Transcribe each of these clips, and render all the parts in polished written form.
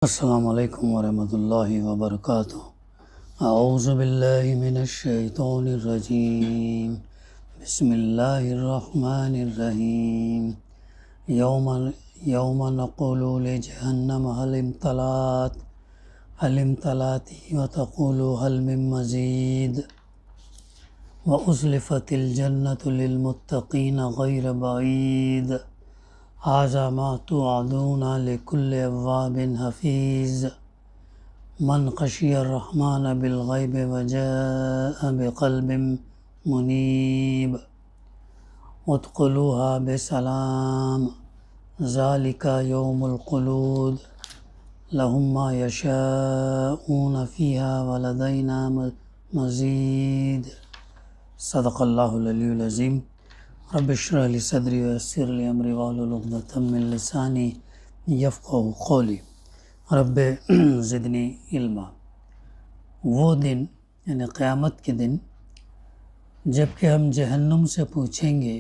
السلام علیکم ورحمۃ اللہ وبرکاتہ۔ اعوذ باللہ من الشیطان الرجیم، بسم اللہ الرحمن الرحیم۔ یوم نقول لجہنم هل امتلأت وتقول هل من مزید وأزلفت الجنة للمتقین غیر بعید ھذا ما توعدون لكل اواب حفیظ من خشی الرحمن بالغیب وجاء بقلب منیب ادخلوها بسلام ذلك یوم الخلود لهم ما یشاءون فیہا ولدینا مزید۔ صدق اللہ العلی العظیم۔ رب اشرح لی صدری ویسر لی امری واحلل عقدۃ من لسانی یفقہوا قولی۔ رب زدنی علما۔ وہ دن یعنی قیامت کے دن جب کہ ہم جہنم سے پوچھیں گے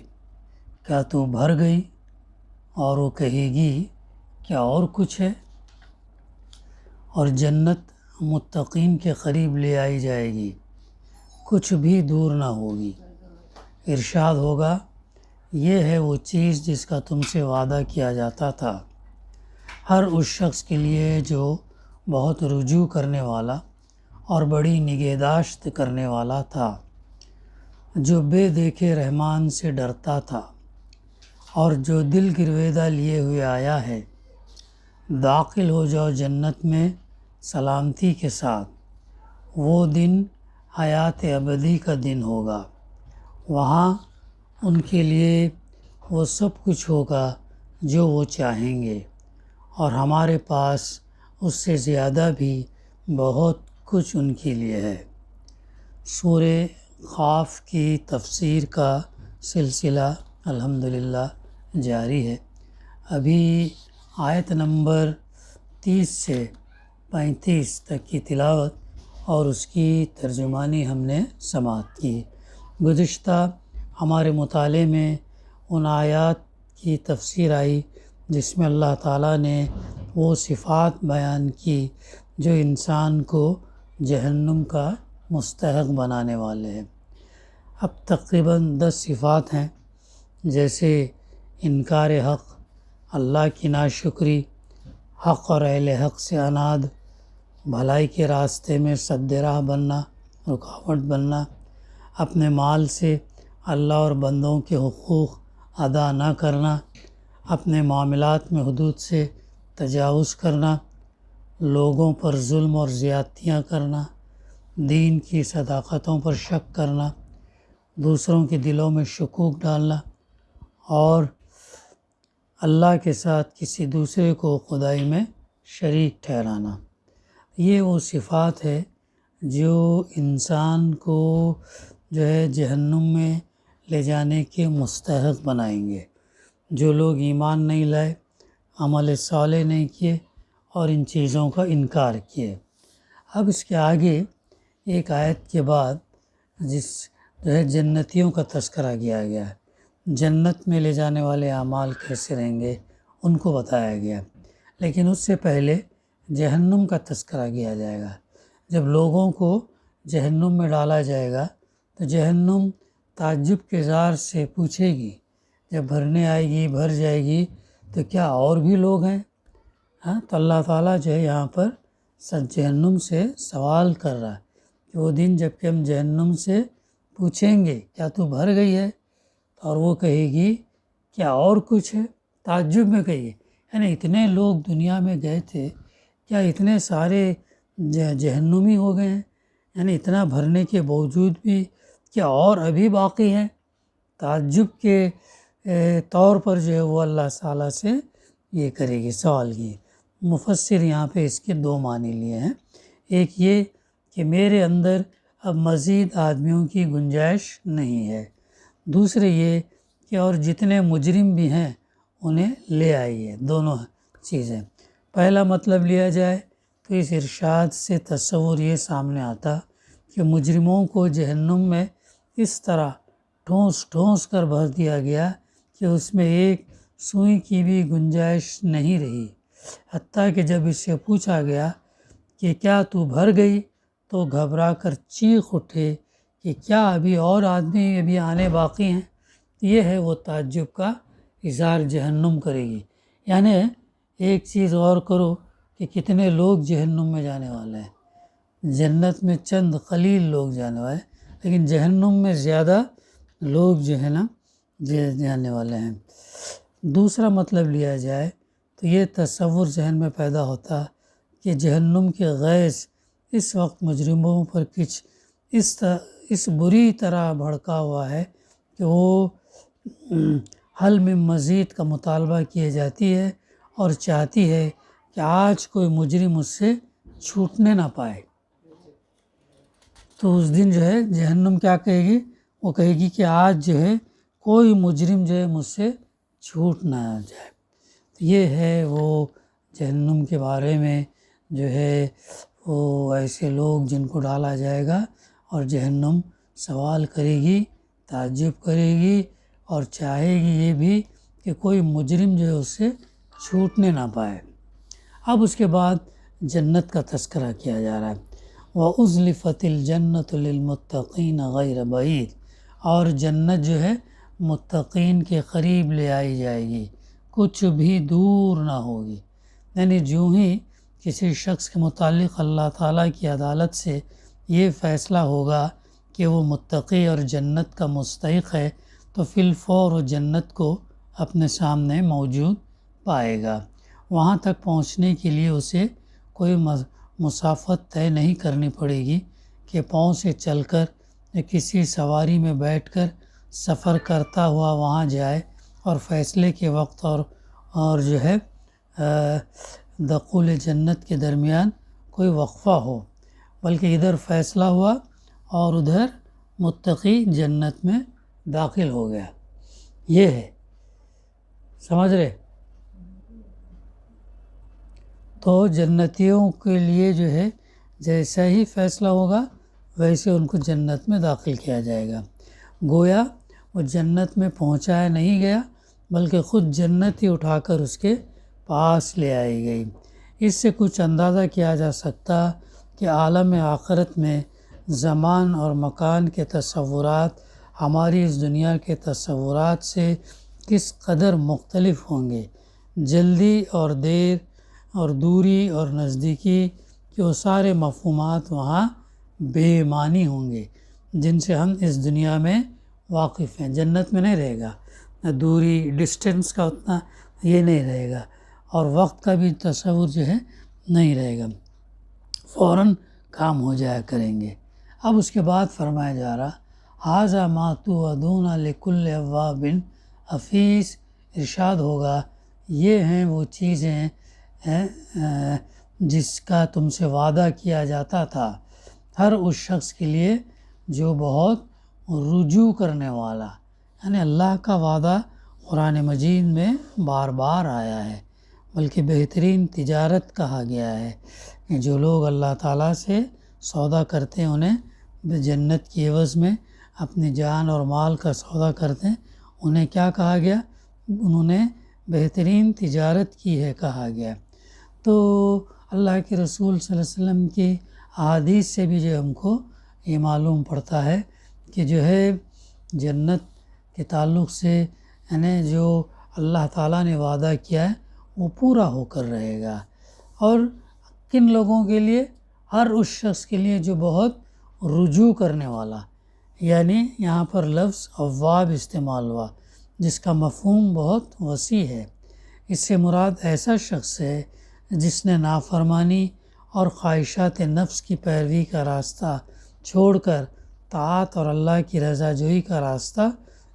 کیا تو بھر گئی، اور وہ کہے گی کیا اور کچھ ہے، اور جنت متقین کے قریب لے آئی جائے گی، کچھ بھی دور نہ ہوگی۔ ارشاد ہوگا یہ ہے وہ چیز جس کا تم سے وعدہ کیا جاتا تھا، ہر اس شخص کے لیے جو بہت رجوع کرنے والا اور بڑی نگہداشت کرنے والا تھا، جو بے دیکھے رحمان سے ڈرتا تھا اور جو دل گرویدہ لیے ہوئے آیا ہے۔ داخل ہو جاؤ جنت میں سلامتی کے ساتھ، وہ دن حیات ابدی کا دن ہوگا، وہاں ان کے لیے وہ سب کچھ ہوگا جو وہ چاہیں گے، اور ہمارے پاس اس سے زیادہ بھی بہت کچھ ان کے لیے ہے۔ سورہ قاف کی تفسیر کا سلسلہ الحمدللہ جاری ہے۔ ابھی آیت نمبر 30 سے 35 تک کی تلاوت اور اس کی ترجمانی ہم نے سماعت کی۔ گزشتہ ہمارے مطالعے میں ان آیات کی تفسیر آئی جس میں اللہ تعالیٰ نے وہ صفات بیان کی جو انسان کو جہنم کا مستحق بنانے والے ہیں۔ اب تقریباً 10 صفات ہیں، جیسے انکار حق، اللہ کی ناشکری، حق اور اہل حق سے عناد، بھلائی کے راستے میں سد راہ بننا، رکاوٹ بننا، اپنے مال سے اللہ اور بندوں کے حقوق ادا نہ کرنا، اپنے معاملات میں حدود سے تجاوز کرنا، لوگوں پر ظلم اور زیادتیاں کرنا، دین کی صداقتوں پر شک کرنا، دوسروں کے دلوں میں شکوک ڈالنا، اور اللہ کے ساتھ کسی دوسرے کو خدائی میں شریک ٹھہرانا۔ یہ وہ صفات ہے جو انسان کو جو ہے جہنم میں لے جانے کے مستحق بنائیں گے۔ جو لوگ ایمان نہیں لائے، عمل صالح نہیں کیے اور ان چیزوں کا انکار کیے۔ اب اس کے آگے ایک آیت کے بعد جو ہے جنتیوں کا تذکرہ کیا گیا ہے، جنت میں لے جانے والے اعمال کیسے رہیں گے ان کو بتایا گیا، لیکن اس سے پہلے جہنم کا تذکرہ کیا جائے گا۔ جب لوگوں کو جہنم میں ڈالا جائے گا تو جہنم تعجب کے زار سے پوچھے گی، جب بھرنے آئے گی، بھر جائے گی تو کیا اور بھی لوگ ہیں؟ تو اللہ تعالیٰ جو ہے یہاں پر جہنم سے سوال کر رہا ہے کہ وہ دن جب کہ ہم جہنم سے پوچھیں گے کیا تو بھر گئی ہے، اور وہ کہے گی کیا اور کچھ ہے، تعجب میں کہے گی، یعنی اتنے لوگ دنیا میں گئے تھے، کیا اتنے سارے جہنمی ہو گئے ہیں، یعنی اتنا بھرنے کے باوجود بھی کیا اور ابھی باقی ہے۔ تعجب کے طور پر جو ہے وہ اللہ تعالیٰ سے یہ کرے گی، سوال کی۔ مفسر یہاں پہ اس کے 2 معنی لیے ہیں، ایک یہ کہ میرے اندر اب مزید آدمیوں کی گنجائش نہیں ہے، دوسرے یہ کہ اور جتنے مجرم بھی ہیں انہیں لے آئیے، دونوں چیزیں۔ پہلا مطلب لیا جائے تو اس ارشاد سے تصور یہ سامنے آتا کہ مجرموں کو جہنم میں اس طرح ٹھونس کر بھر دیا گیا کہ اس میں ایک سوئی کی بھی گنجائش نہیں رہی، حتیٰ کہ جب اس سے پوچھا گیا کہ کیا تو بھر گئی تو گھبرا کر چیخ اٹھے کہ کیا ابھی اور آدمی ابھی آنے باقی ہیں. یہ ہے وہ تعجب کا اظہار جہنم کرے گی. یعنی ایک چیز اور کرو کہ کتنے لوگ جہنم میں جانے والے ہیں. جنت میں چند قلیل لوگ جانے والے ہیں، لیکن جہنم میں زیادہ لوگ جو ہے نا جانے والے ہیں. دوسرا مطلب لیا جائے تو یہ تصور ذہن میں پیدا ہوتا کہ جہنم کے غیظ اس وقت مجرموں پر کچھ اس بری طرح بھڑکا ہوا ہے کہ وہ حل میں مزید کا مطالبہ کیے جاتی ہے اور چاہتی ہے کہ آج کوئی مجرم اس سے چھوٹنے نہ پائے. تو اس دن جو ہے جہنم کیا کہے گی؟ وہ کہے گی کہ آج جو ہے کوئی مجرم جو ہے مجھ سے چھوٹ نہ جائے. یہ ہے وہ جہنم کے بارے میں جو ہے وہ ایسے لوگ جن کو ڈالا جائے گا اور جہنم سوال کرے گی، تعجب کرے گی اور چاہے گی یہ بھی کہ کوئی مجرم جو ہے اس سے چھوٹنے نہ پائے. اب اس کے بعد جنت کا تذکرہ کیا جا رہا ہے. وَأُزْلِفَتِ الْجَنَّةُ لِلْمُتَّقِينَ غَيْرَ بَعِيدٍ، اور جنت جو ہے متقین کے قریب لے آئی جائے گی، کچھ بھی دور نہ ہوگی. یعنی جو ہی کسی شخص کے متعلق اللہ تعالیٰ کی عدالت سے یہ فیصلہ ہوگا کہ وہ متقی اور جنت کا مستحق ہے تو فی الفور وہ جنت کو اپنے سامنے موجود پائے گا. وہاں تک پہنچنے کے لیے اسے کوئی مسافت طے نہیں کرنی پڑے گی کہ پاؤں سے چل کر یا کسی سواری میں بیٹھ کر سفر کرتا ہوا وہاں جائے اور فیصلے کے وقت اور جو ہے دخول جنت کے درمیان کوئی وقفہ ہو، بلکہ ادھر فیصلہ ہوا اور ادھر متقی جنت میں داخل ہو گیا. یہ ہے، سمجھ رہے؟ تو جنتیوں کے لیے جو ہے جیسا ہی فیصلہ ہوگا ویسے ان کو جنت میں داخل کیا جائے گا. گویا وہ جنت میں پہنچایا نہیں گیا بلکہ خود جنت ہی اٹھا کر اس کے پاس لے آئی گئی. اس سے کچھ اندازہ کیا جا سکتا کہ عالم آخرت میں زمان اور مکان کے تصورات ہماری اس دنیا کے تصورات سے کس قدر مختلف ہوں گے. جلدی اور دیر اور دوری اور نزدیکی کے وہ سارے مفہومات وہاں بے معنی ہوں گے جن سے ہم اس دنیا میں واقف ہیں. جنت میں نہیں رہے گا، نہ دوری ڈسٹینس کا اتنا یہ نہیں رہے گا اور وقت کا بھی تصور جو ہے نہیں رہے گا، فوراً کام ہو جایا کریں گے. اب اس کے بعد فرمایا جا رہا ھذا ما توعدون لکل اواب حفیظ. ارشاد ہوگا یہ ہیں وہ چیزیں جس کا تم سے وعدہ کیا جاتا تھا ہر اس شخص کے لیے جو بہت رجوع کرنے والا. یعنی اللہ کا وعدہ قرآن مجید میں بار بار آیا ہے، بلکہ بہترین تجارت کہا گیا ہے کہ جو لوگ اللہ تعالیٰ سے سودا کرتے ہیں انہیں جنت کی عوض میں اپنی جان اور مال کا سودا کرتے ہیں، انہیں کیا کہا گیا؟ انہوں نے بہترین تجارت کی ہے کہا گیا. تو اللہ کے رسول صلی اللہ علیہ وسلم کی احادیث سے بھی جو ہم کو یہ معلوم پڑتا ہے کہ جو ہے جنت کے تعلق سے یعنی جو اللہ تعالیٰ نے وعدہ کیا ہے وہ پورا ہو کر رہے گا. اور کن لوگوں کے لیے؟ ہر اس شخص کے لیے جو بہت رجوع کرنے والا. یعنی یہاں پر لفظ اواب استعمال ہوا جس کا مفہوم بہت وسیع ہے. اس سے مراد ایسا شخص ہے جس نے نافرمانی اور خواہشات نفس کی پیروی کا راستہ چھوڑ کر طاعت اور اللہ کی رضا جوئی کا راستہ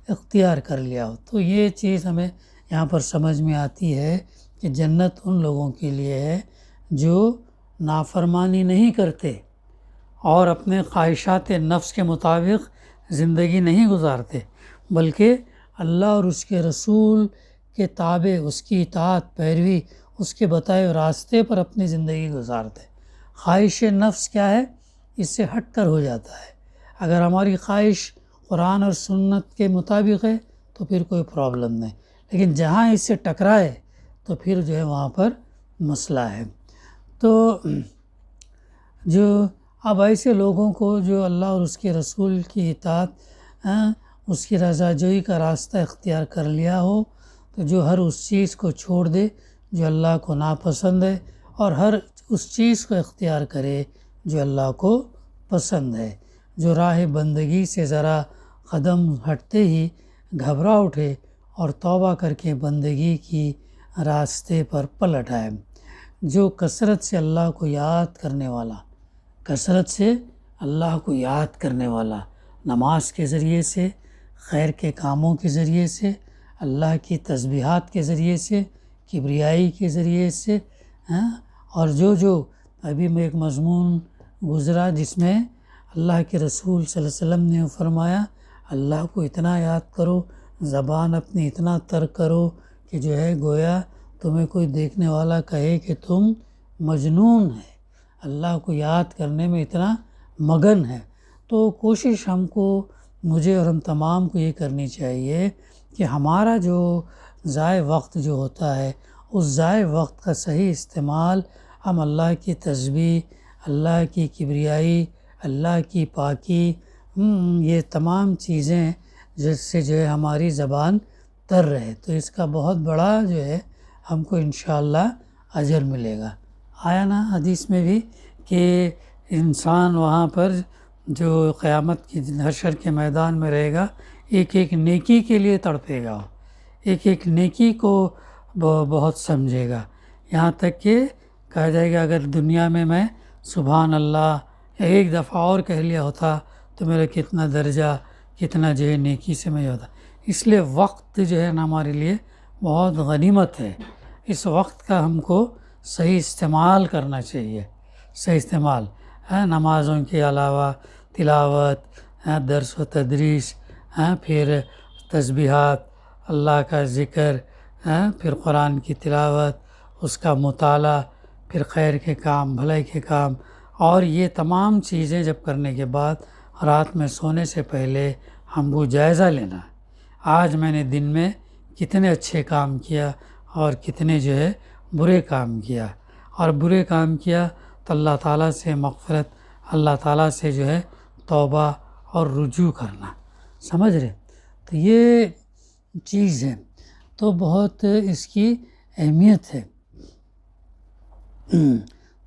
اختیار کر لیا ہو. تو یہ چیز ہمیں یہاں پر سمجھ میں آتی ہے کہ جنت ان لوگوں کے لیے ہے جو نافرمانی نہیں کرتے اور اپنے خواہشات نفس کے مطابق زندگی نہیں گزارتے، بلکہ اللہ اور اس کے رسول کے تابع اس کی اطاعت پیروی اس کے بتائے راستے پر اپنی زندگی گزارتے. خواہش نفس کیا ہے؟ اس سے ہٹ کر ہو جاتا ہے. اگر ہماری خواہش قرآن اور سنت کے مطابق ہے تو پھر کوئی پرابلم نہیں، لیکن جہاں اس سے ٹکرائے تو پھر جو ہے وہاں پر مسئلہ ہے۔ تو جو اب ایسے لوگوں کو جو اللہ اور اس کے رسول کی اطاعت اس کی رضا جوئی کا راستہ اختیار کر لیا ہو، تو جو ہر اس چیز کو چھوڑ دے جو اللہ کو ناپسند ہے، اور ہر اس چیز کو اختیار کرے جو اللہ کو پسند ہے، جو راہ بندگی سے ذرا قدم ہٹتے ہی گھبرا اٹھے اور توبہ کر کے بندگی کی راستے پر پلٹ آئے، جو کثرت سے اللہ کو یاد کرنے والا، کثرت سے اللہ کو یاد کرنے والا، نماز کے ذریعے سے، خیر کے کاموں کے ذریعے سے، اللہ کی تسبیحات کے ذریعے سے، کبریائی کے ذریعے سے، اور جو ابھی میں ایک مضمون گزرا جس میں اللہ کے رسول صلی اللہ علیہ وسلم نے فرمایا اللہ کو اتنا یاد کرو، زبان اپنی اتنا تر کرو کہ جو ہے گویا تمہیں کوئی دیکھنے والا کہے کہ تم مجنون ہے، اللہ کو یاد کرنے میں اتنا مگن ہے۔ تو کوشش ہم کو، مجھے اور ہم تمام کو یہ کرنی چاہیے کہ ہمارا جو ضائع وقت جو ہوتا ہے، اس ضائع وقت کا صحیح استعمال ہم اللہ کی تسبیح، اللہ کی کبریائی، اللہ کی پاکی، یہ تمام چیزیں جس سے جو ہے ہماری زبان تر رہے، تو اس کا بہت بڑا جو ہے ہم کو انشاءاللہ اجر ملے گا۔ آیا نا حدیث میں بھی کہ انسان وہاں پر جو قیامت کی حشر کے میدان میں رہے گا، ایک ایک نیکی کے لیے تڑپے گا، ایک ایک نیکی کو بہت سمجھے گا، یہاں تک کہ کہا جائے گا اگر دنیا میں سبحان اللہ ایک دفعہ اور کہہ لیا ہوتا تو میرا کتنا درجہ، کتنا جو ہے نیکی سے میں ہوتا۔ اس لیے وقت جو ہے نا ہمارے لیے بہت غنیمت ہے، اس وقت کا ہم کو صحیح استعمال کرنا چاہیے، صحیح استعمال ہے، نمازوں کے علاوہ تلاوت، درس و تدریس، پھر تسبیحات، اللہ کا ذکر، پھر قرآن کی تلاوت، اس کا مطالعہ، پھر خیر کے کام، بھلائی کے کام، اور یہ تمام چیزیں جب کرنے کے بعد رات میں سونے سے پہلے ہم کو جائزہ لینا ہے، آج میں نے دن میں کتنے اچھے کام کیا اور کتنے جو ہے برے کام کیا، اور برے کام کیا تو اللہ تعالیٰ سے مغفرت، اللہ تعالیٰ سے جو ہے توبہ اور رجوع کرنا، سمجھ رہے؟ تو یہ چیز ہے، تو بہت اس کی اہمیت ہے۔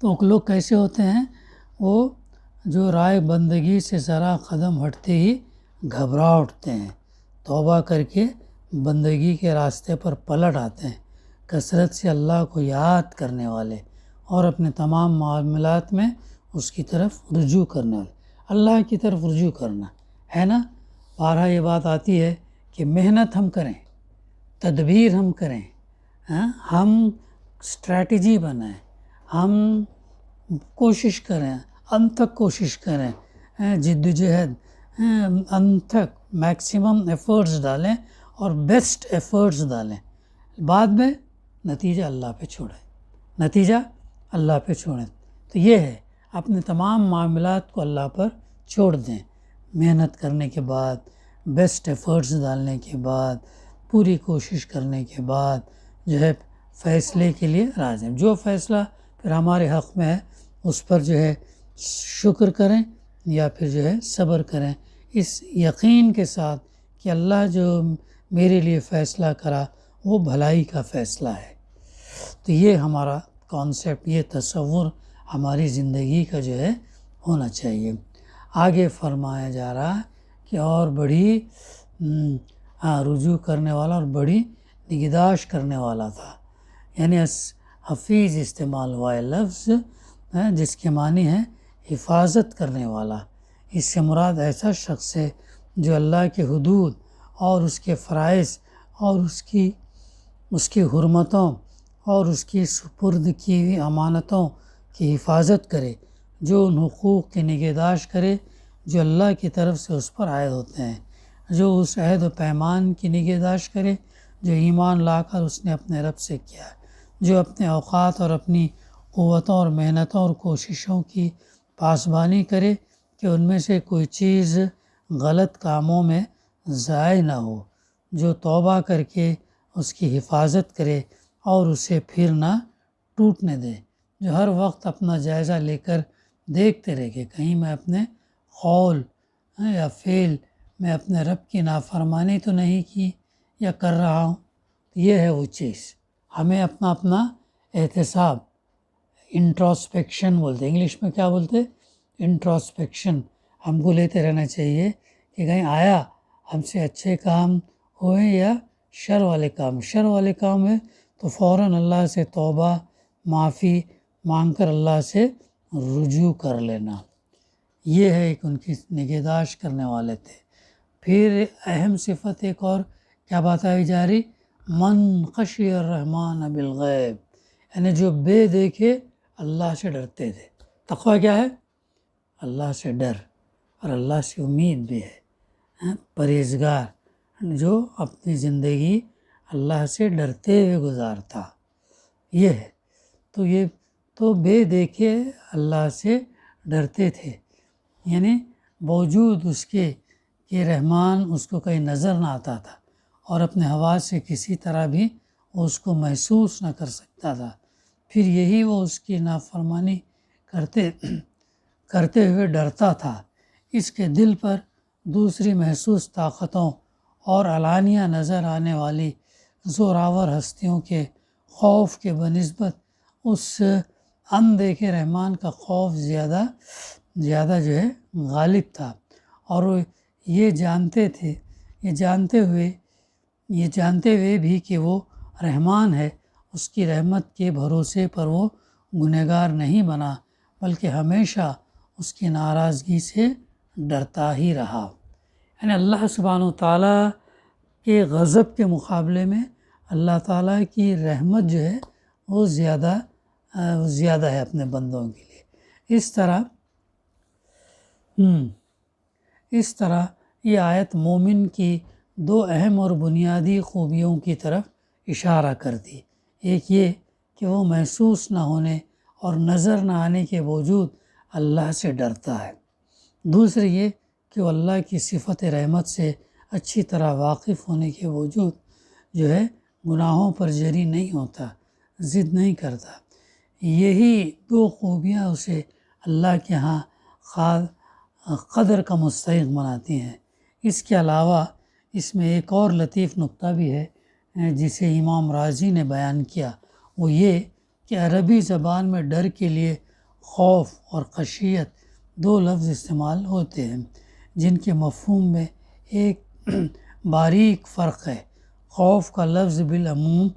تو لوگ کیسے ہوتے ہیں؟ وہ جو رائے بندگی سے ذرا قدم ہٹتے ہی گھبرا اٹھتے ہیں، توبہ کر کے بندگی کے راستے پر پلٹ آتے ہیں، کثرت سے اللہ کو یاد کرنے والے اور اپنے تمام معاملات میں اس کی طرف رجوع کرنے والے، اللہ کی طرف رجوع کرنا ہے نا۔ بارہا یہ بات آتی ہے کہ محنت ہم کریں، تدبیر ہم کریں، ہم اسٹریٹجی بنائیں، ہم کوشش کریں، انت تک کوشش کریں، جد و جہد، انت تک میکسیمم ایفرٹس ڈالیں اور بیسٹ ایفرٹس ڈالیں، بعد میں نتیجہ اللہ پہ چھوڑیں، نتیجہ اللہ پہ چھوڑیں۔ تو یہ ہے اپنے تمام معاملات کو اللہ پر چھوڑ دیں، محنت کرنے کے بعد، بیسٹ ایفرٹس ڈالنے کے بعد، پوری کوشش کرنے کے بعد جو ہے فیصلے کے لیے راضی ہیں، جو فیصلہ پھر ہمارے حق میں ہے اس پر جو ہے شکر کریں یا پھر جو ہے صبر کریں، اس یقین کے ساتھ کہ اللہ جو میرے لیے فیصلہ کرا وہ بھلائی کا فیصلہ ہے۔ تو یہ ہمارا کانسیپٹ، یہ تصور ہماری زندگی کا جو ہے ہونا چاہیے۔ آگے فرمایا جا رہا کہ اور بڑی رجوع کرنے والا اور بڑی نگہداشت کرنے والا تھا، یعنی حفیظ استعمال ہوا ہے لفظ، جس کے معنی ہے حفاظت کرنے والا۔ اس سے مراد ایسا شخص ہے جو اللہ کے حدود اور اس کے فرائض اور اس کی حرمتوں اور اس کی سپرد کی ہوئی امانتوں کی حفاظت کرے، جو ان حقوق کی نگہداشت کرے جو اللہ کی طرف سے اس پر عائد ہوتے ہیں، جو اس عہد و پیمان کی نگہداشت کرے جو ایمان لا کر اس نے اپنے رب سے کیا ہے، جو اپنے اوقات اور اپنی قوتوں اور محنتوں اور کوششوں کی پاسبانی کرے کہ ان میں سے کوئی چیز غلط کاموں میں ضائع نہ ہو، جو توبہ کر کے اس کی حفاظت کرے اور اسے پھر نہ ٹوٹنے دے، جو ہر وقت اپنا جائزہ لے کر دیکھتے رہے کہ کہیں میں اپنے قول یا فعل میں اپنے رب کی نافرمانی تو نہیں کی یا کر رہا ہوں۔ یہ ہے وہ چیز، ہمیں اپنا احتساب، انٹراسپیکشن بولتے، انگلش میں کیا بولتے، انٹراسپیکشن، ہم کو لیتے رہنا چاہیے کہ کہیں آیا ہم سے اچھے کام ہوئے یا شر والے کام ہے تو فوراً اللہ سے توبہ معافی مانگ کر اللہ سے رجوع کر لینا۔ یہ ہے ایک ان کی نگہداشت کرنے والے تھے۔ پھر اہم صفت ایک اور کیا بتائی جا رہی، من خشی الرحمن بالغیب، یعنی جو بے دیکھے اللہ سے ڈرتے تھے۔ تقویٰ کیا ہے؟ اللہ سے ڈر اور اللہ سے امید بھی ہے، پرہیزگار جو اپنی زندگی اللہ سے ڈرتے ہوئے گزارتا، یہ ہے۔ تو بے دیکھے اللہ سے ڈرتے تھے، یعنی باوجود اس کے کہ رحمان اس کو کہیں نظر نہ آتا تھا اور اپنے حواس سے کسی طرح بھی اس کو محسوس نہ کر سکتا تھا، پھر یہی وہ اس کی نافرمانی کرتے ہوئے ڈرتا تھا۔ اس کے دل پر دوسری محسوس طاقتوں اور علانیہ نظر آنے والی زوراور ہستیوں کے خوف کے بنسبت اس اندیکھے رحمان کا خوف زیادہ جو ہے غالب تھا، اور وہ یہ جانتے ہوئے بھی کہ وہ رحمان ہے، اس کی رحمت کے بھروسے پر وہ گنہگار نہیں بنا بلکہ ہمیشہ اس کی ناراضگی سے ڈرتا ہی رہا۔ یعنی اللہ سبحانہ و تعالیٰ کے غضب کے مقابلے میں اللہ تعالیٰ کی رحمت جو ہے وہ زیادہ ہے اپنے بندوں کے لیے۔ اس طرح یہ آیت مومن کی دو اہم اور بنیادی خوبیوں کی طرف اشارہ کرتی، ایک یہ کہ وہ محسوس نہ ہونے اور نظر نہ آنے کے باوجود اللہ سے ڈرتا ہے، دوسری یہ کہ وہ اللہ کی صفت رحمت سے اچھی طرح واقف ہونے کے باوجود جو ہے گناہوں پر جری نہیں ہوتا، ضد نہیں کرتا۔ یہی دو خوبیاں اسے اللہ کے ہاں قدر کا مستحق بناتی ہیں۔ اس کے علاوہ اس میں ایک اور لطیف نقطہ بھی ہے جسے امام رازی نے بیان کیا، وہ یہ کہ عربی زبان میں ڈر کے لیے خوف اور خشیت دو لفظ استعمال ہوتے ہیں جن کے مفہوم میں ایک باریک فرق ہے۔ خوف کا لفظ بالعموم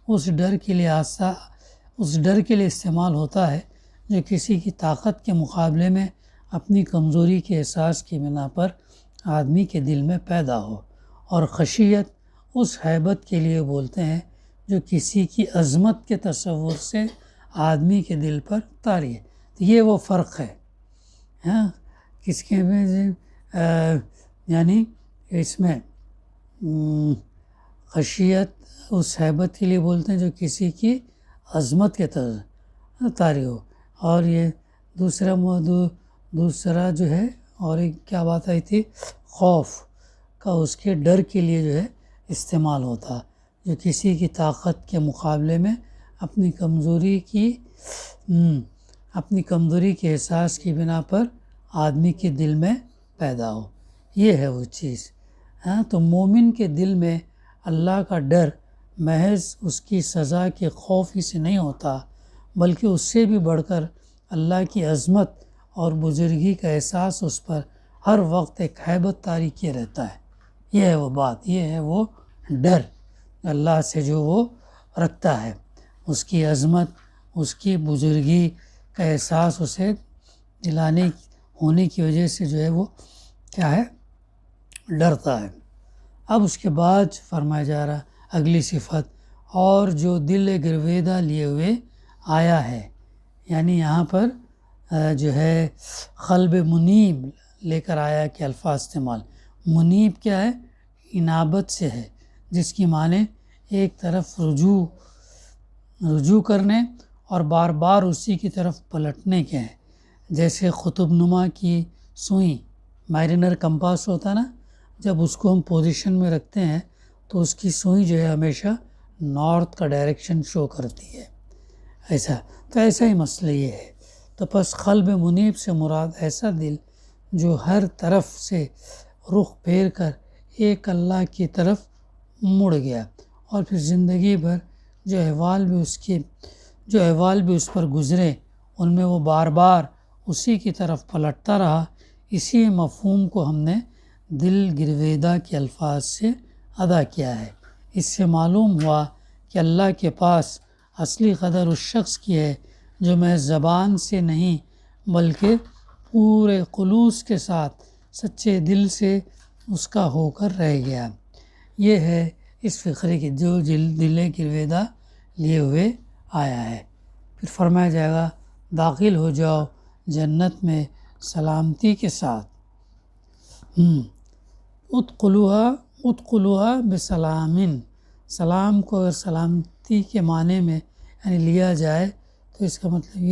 اس ڈر کے لیے استعمال ہوتا ہے جو کسی کی طاقت کے مقابلے میں اپنی کمزوری کے احساس کی بنا پر آدمی کے دل میں پیدا ہو، اور خشیت اس ہیبت کے لیے بولتے ہیں جو کسی کی عظمت کے تصور سے آدمی کے دل پر طاری ہے۔ تو یہ وہ فرق ہے، کس کے یعنی اس میں خشیت اس ہیبت کے لیے بولتے ہیں جو کسی کی عظمت کے طاری ہو، اور یہ دوسرا جو ہے اور ایک کیا بات آئی تھی، خوف کا اس کے ڈر کے لیے جو ہے استعمال ہوتا، جو کسی کی طاقت کے مقابلے میں اپنی کمزوری کے احساس کی بنا پر آدمی کے دل میں پیدا ہو، یہ ہے وہ چیز۔ تو مومن کے دل میں اللہ کا ڈر محض اس کی سزا کے خوف ہی سے نہیں ہوتا، بلکہ اس سے بھی بڑھ کر اللہ کی عظمت اور بزرگی کا احساس اس پر ہر وقت ایک ہیبت طاری کیے رہتا ہے۔ یہ ہے وہ بات، یہ ہے وہ ڈر اللہ سے جو وہ رکھتا ہے، اس کی عظمت، اس کی بزرگی کا احساس اسے دلانے ہونے کی وجہ سے جو ہے وہ کیا ہے، ڈرتا ہے۔ اب اس کے بعد فرمایا جا رہا اگلی صفت، اور جو دل گرویدہ لیے ہوئے آیا ہے، یعنی یہاں پر جو ہے قلب منیب لے کر آیا کے الفاظ استعمال۔ منیب کیا ہے؟ انابت سے ہے، جس کی معنی ایک طرف رجوع کرنے اور بار بار اسی کی طرف پلٹنے کے ہیں، جیسے قطب نما کی سوئی، مائرنر کمپاس ہوتا نا، جب اس کو ہم پوزیشن میں رکھتے ہیں تو اس کی سوئی جو ہے ہمیشہ نارتھ کا ڈائریکشن شو کرتی ہے، ایسا تو ایسا ہی مسئلہ یہ ہے۔ تو پس قلب منیب سے مراد ایسا دل جو ہر طرف سے رخ پھیر کر ایک اللہ کی طرف مڑ گیا، اور پھر زندگی بھر جو احوال بھی اس پر گزرے ان میں وہ بار بار اسی کی طرف پلٹتا رہا۔ اسی مفہوم کو ہم نے دل گرویدہ کے الفاظ سے ادا کیا ہے۔ اس سے معلوم ہوا کہ اللہ کے پاس اصلی قدر اس شخص کی ہے جو محض زبان سے نہیں بلکہ پورے خلوص کے ساتھ سچے دل سے اس کا ہو کر رہ گیا۔ یہ ہے اس فقرے کی جو دل گرویدہ لیے ہوئے آیا ہے۔ پھر فرمایا جائے گا داخل ہو جاؤ جنت میں سلامتی کے ساتھ۔ ادخلوہا بسلامن، سلام کو اگر سلامتی کے معنی میں یعنی لیا جائے تو اس کا مطلب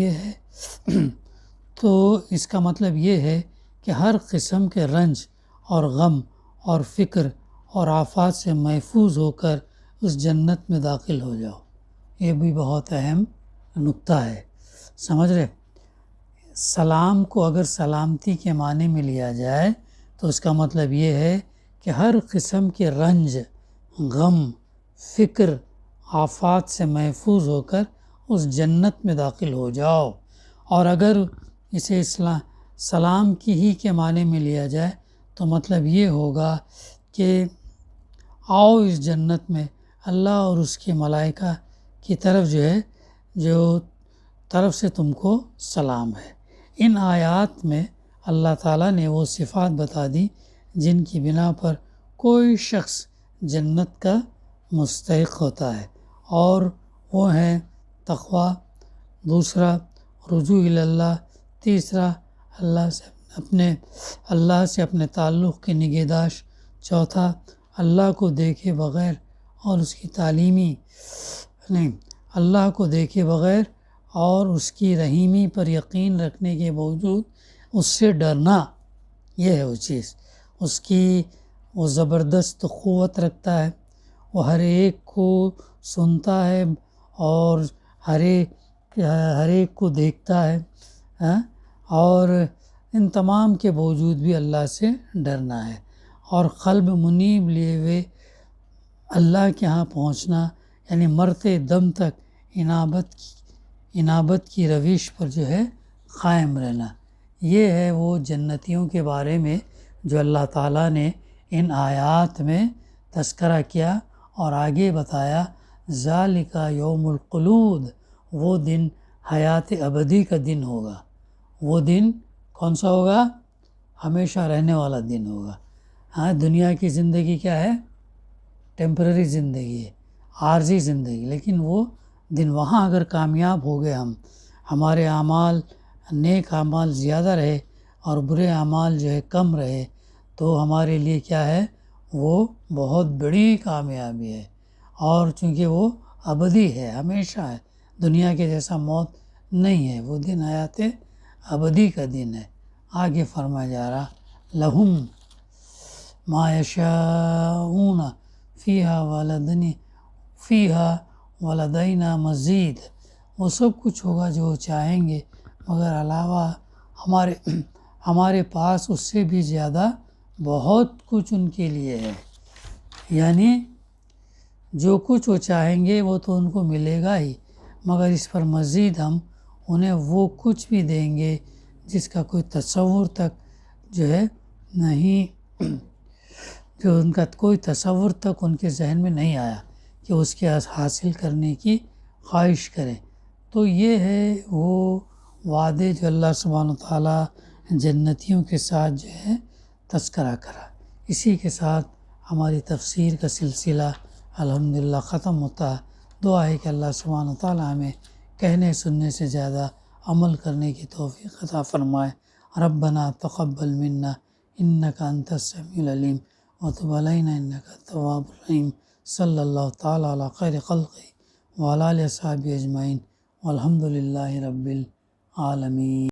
یہ ہے کہ ہر قسم کے رنج اور غم اور فکر اور آفات سے محفوظ ہو کر اس جنت میں داخل ہو جاؤ۔ یہ بھی بہت اہم نکتہ ہے، سمجھ رہے؟ سلام کو اگر سلامتی کے معنی میں لیا جائے تو اس کا مطلب یہ ہے کہ ہر قسم کے رنج، غم، فکر، آفات سے محفوظ ہو کر اس جنت میں داخل ہو جاؤ۔ اور اگر اسے سلام کی ہی کے معنی میں لیا جائے تو مطلب یہ ہوگا کہ آؤ اس جنت میں اللہ اور اس کے ملائکہ کی طرف جو طرف سے تم کو سلام ہے۔ ان آیات میں اللہ تعالیٰ نے وہ صفات بتا دی جن کی بنا پر کوئی شخص جنت کا مستحق ہوتا ہے، اور وہ ہیں تقویٰ، دوسرا رجوع اللہ، تیسرا اللہ سے اپنے تعلق کی نگہداشت، چوتھا اللہ کو دیکھے بغیر اور اس کی اللہ کو دیکھے بغیر اور اس کی رحیمی پر یقین رکھنے کے باوجود اس سے ڈرنا۔ یہ ہے وہ چیز، اس کی وہ زبردست قوت رکھتا ہے، وہ ہر ایک کو سنتا ہے اور ہر ایک کو دیکھتا ہے، اور ان تمام کے باوجود بھی اللہ سے ڈرنا ہے، اور قلب منیب لیے ہوئے اللہ کے ہاں پہنچنا، یعنی مرتے دم تک انابت کی روش پر قائم رہنا۔ یہ ہے وہ جنتیوں کے بارے میں جو اللہ تعالیٰ نے ان آیات میں تذکرہ کیا اور آگے بتایا۔ ذالک یوم الخلود، وہ دن حیات ابدی کا دن ہوگا۔ وہ دن کون سا ہوگا؟ ہمیشہ رہنے والا دن ہوگا۔ دنیا کی زندگی کیا ہے؟ ٹیمپرری زندگی ہے، عارضی زندگی، لیکن وہ دن وہاں اگر کامیاب ہو گئے ہمارے اعمال، نیک اعمال زیادہ رہے اور برے اعمال کم رہے تو ہمارے لیے کیا ہے؟ وہ بہت بڑی کامیابی ہے، اور چونکہ وہ ابدی ہے، ہمیشہ ہے، دنیا کے جیسا موت نہیں ہے، وہ دن حیات ابدی کا دن ہے۔ آگے فرمایا جا رہا لہم ما یشاءون فیہا ولدینا مزید، وہ سب کچھ ہوگا جو چاہیں گے، مگر علاوہ ہمارے پاس اس سے بھی زیادہ بہت کچھ ان کے لیے ہے۔ یعنی جو کچھ وہ چاہیں گے وہ تو ان کو ملے گا ہی، مگر اس پر مزید ہم انہیں وہ کچھ بھی دیں گے جس کا کوئی تصور تک نہیں، جو ان کا کوئی تصور تک ان کے ذہن میں نہیں آیا کہ اس کے حاصل کرنے کی خواہش کریں۔ تو یہ ہے وہ وعدے جو اللہ سبحانہ وتعالیٰ جنتیوں کے ساتھ تذکرہ کرا۔ اسی کے ساتھ ہماری تفسیر کا سلسلہ الحمدللہ ختم ہوتا ہے۔ دعا ہے کہ اللہ سبحانہ وتعالیٰ ہمیں کہنے سننے سے زیادہ عمل کرنے کی توفیق عطا فرمائے۔ ربنا تقبل منا انک انت السمیع العلیم وتب علینا انک التواب الرحیم۔ صلی اللہ تعالیٰ علی خیر خلقہ وعلی آلہ وصحبہ اجمعین والحمد للہ رب العالمین۔